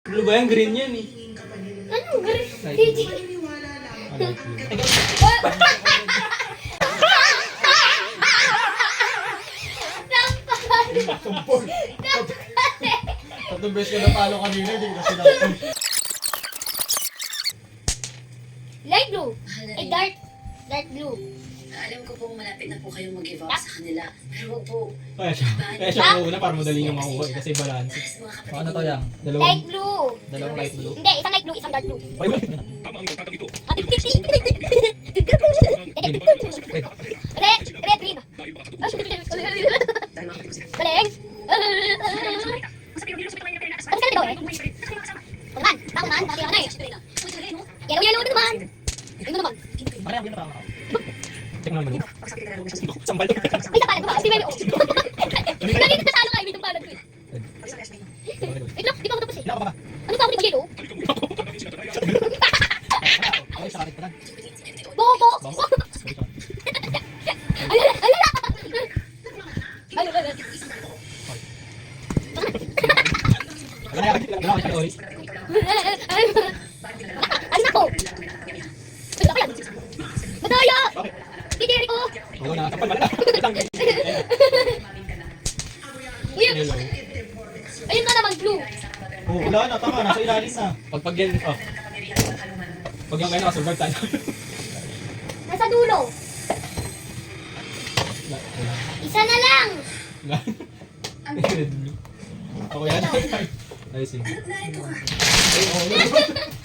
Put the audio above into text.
Blue ba yan? Green yan eh. Anong green? Light KG. blue. Ah, light blue. Tumpol. Tatlong beses ko na palo kanina, hindi ko kasi natin. Light blue. Eh, dark blue. Alam ko pong malapit na po kayong mag-give up sa kanila. Pero wag po. Kaya siya muna para madali yung makuha eh, kasi balance. Para sa mga kapatid. Ano to yang? Light blue. Dalawang light blue. Hindi, isang light blue, isang dark blue. Ay, wait. Red, green. Galing. Ano ka na gawin? Naman, naman, pati ako na eh. Yellow na naman. Yun naman. Marami yun na Check naman mo. Sambal to. Ay, tapalan ko ba? Si Meme. Lagi na natalo kayo, may tampalan ko eh. Wait lang, di pa ako tapos eh. Ilan ka ba? Ano pa ako di yellow? Ay, sa kalit pa lang. Bobo! Alala! Alala! Alala! Kailangan siya oris. Ano na ako? Ay, ako yan. Madaya! Titiri ko! Oo na, kapal ba? Uy! Ayun na naman, blue. Oo, wala na, tama, nasa ilalim na. Pag yan, oh. Pag yung kayo nakasurvive tayo. Nasa dulo. Isa na lang! Red blue. Ako yan. Ay, sige. Narito ka. Ay, oo.